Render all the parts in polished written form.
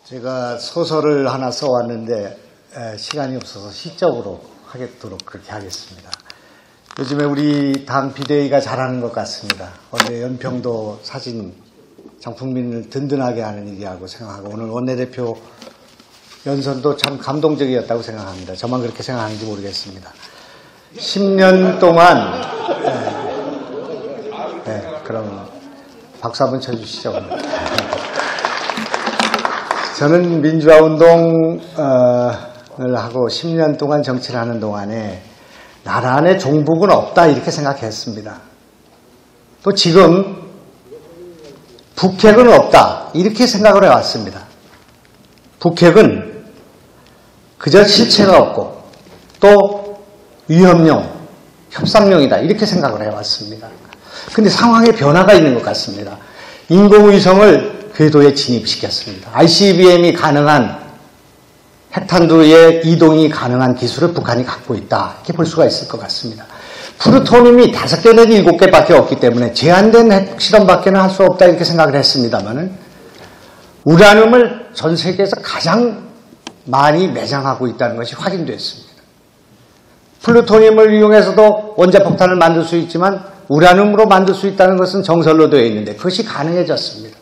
제가 소설을 하나 써왔는데 시간이 없어서 시적으로 하도록 그렇게 하겠습니다. 요즘에 우리 당 비대위가 잘하는 것 같습니다. 어제 연평도 사진 참 국민을 든든하게 하는 일이라고 생각하고 오늘 원내대표 연설도 참 감동적이었다고 생각합니다. 저만 그렇게 생각하는지 모르겠습니다. 10년 동안 그럼 박수 한번 쳐주시죠. 저는 민주화 운동을 하고 10년 동안 정치를 하는 동안에 나라 안에 종북은 없다 이렇게 생각했습니다. 또 지금 북핵은 없다 이렇게 생각을 해왔습니다. 북핵은 그저 실체가 없고 또 위협용, 협상용이다 이렇게 생각을 해왔습니다. 근데 상황에 변화가 있는 것 같습니다. 인공위성을 궤도에 진입시켰습니다. ICBM이 가능한 핵탄두의 이동이 가능한 기술을 북한이 갖고 있다 이렇게 볼 수가 있을 것 같습니다. 플루토늄이 5개 내지 7개밖에 없기 때문에 제한된 핵실험밖에는 할 수 없다 이렇게 생각을 했습니다만은 우라늄을 전 세계에서 가장 많이 매장하고 있다는 것이 확인됐습니다. 플루토늄을 이용해서도 원자폭탄을 만들 수 있지만 우라늄으로 만들 수 있다는 것은 정설로 되어 있는데 그것이 가능해졌습니다.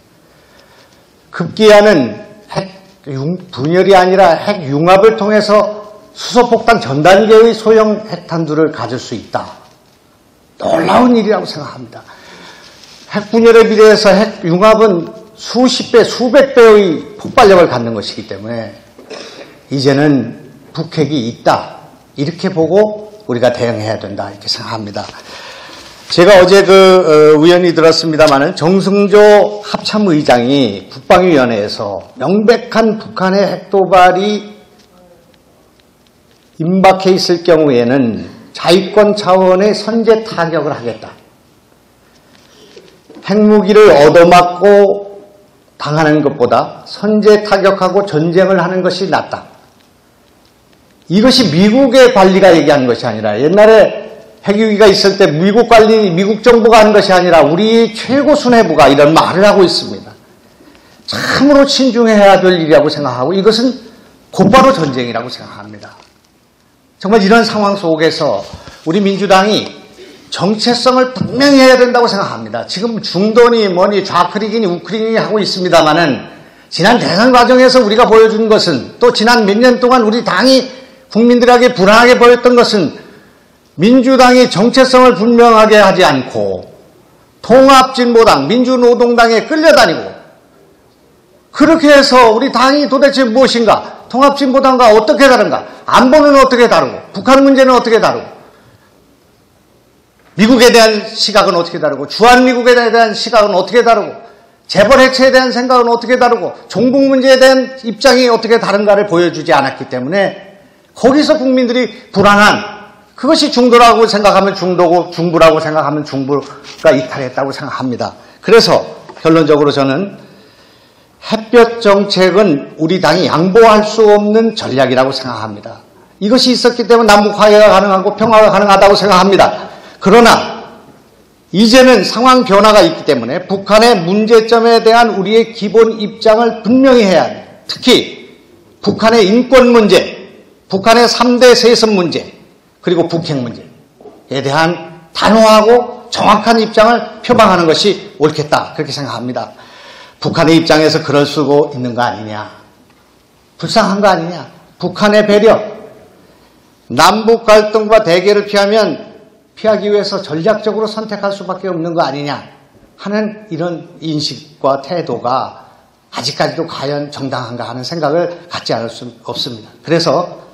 급기야는 핵 분열이 아니라 핵 융합을 통해서 수소폭탄 전 단계의 소형 핵탄두를 가질 수 있다. 놀라운 일이라고 생각합니다. 핵 분열에 비례해서 핵 융합은 수십 배, 수백 배의 폭발력을 갖는 것이기 때문에 이제는 북핵이 있다. 이렇게 보고 우리가 대응해야 된다. 이렇게 생각합니다. 제가 어제 우연히 들었습니다마는 정승조 합참의장이 국방위원회에서 명백한 북한의 핵도발이 임박해 있을 경우에는 자위권 차원의 선제 타격을 하겠다. 핵무기를 얻어맞고 당하는 것보다 선제 타격하고 전쟁을 하는 것이 낫다. 이것이 미국의 관리가 얘기하는 것이 아니라 옛날에 핵위기가 있을 때 미국 정부가 하는 것이 아니라 우리 최고 수뇌부가 이런 말을 하고 있습니다. 참으로 신중해야 될 일이라고 생각하고 이것은 곧바로 전쟁이라고 생각합니다. 정말 이런 상황 속에서 우리 민주당이 정체성을 분명히 해야 된다고 생각합니다. 지금 중도니 뭐니 좌클릭이니 우클릭이니 하고 있습니다마는 지난 대선 과정에서 우리가 보여준 것은 또 지난 몇 년 동안 우리 당이 국민들에게 불안하게 보였던 것은 민주당이 정체성을 분명하게 하지 않고 통합진보당, 민주노동당에 끌려다니고 그렇게 해서 우리 당이 도대체 무엇인가? 통합진보당과 어떻게 다른가? 안보는 어떻게 다르고 북한 문제는 어떻게 다르고 미국에 대한 시각은 어떻게 다르고 주한미국에 대한 시각은 어떻게 다르고 재벌 해체에 대한 생각은 어떻게 다르고 종북 문제에 대한 입장이 어떻게 다른가를 보여주지 않았기 때문에 거기서 국민들이 불안한 그것이 중도라고 생각하면 중도고 중부라고 생각하면 중부가 이탈했다고 생각합니다. 그래서 결론적으로 저는 햇볕 정책은 우리 당이 양보할 수 없는 전략이라고 생각합니다. 이것이 있었기 때문에 남북 화해가 가능하고 평화가 가능하다고 생각합니다. 그러나 이제는 상황 변화가 있기 때문에 북한의 문제점에 대한 우리의 기본 입장을 분명히 해야 합니다. 특히 북한의 인권 문제, 북한의 3대 세습 문제, 그리고 북핵 문제에 대한 단호하고 정확한 입장을 표방하는 것이 옳겠다 그렇게 생각합니다. 북한의 입장에서 그럴 수 있는 거 아니냐. 불쌍한 거 아니냐. 북한의 배려. 남북 갈등과 대결을 피하기 위해서 전략적으로 선택할 수밖에 없는 거 아니냐 하는 이런 인식과 태도가 아직까지도 과연 정당한가 하는 생각을 갖지 않을 수 없습니다. 그래서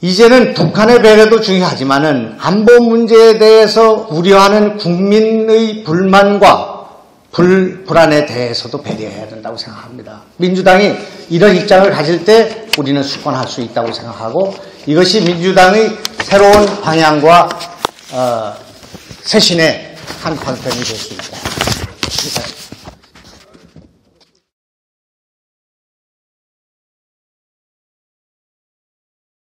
이제는 북한의 배려도 중요하지만은 안보 문제에 대해서 우려하는 국민의 불만과 불안에 대해서도 배려해야 된다고 생각합니다. 민주당이 이런 입장을 가질 때 우리는 수권할 수 있다고 생각하고 이것이 민주당의 새로운 방향과 쇄신의 한 컨셉이 될 수 있다.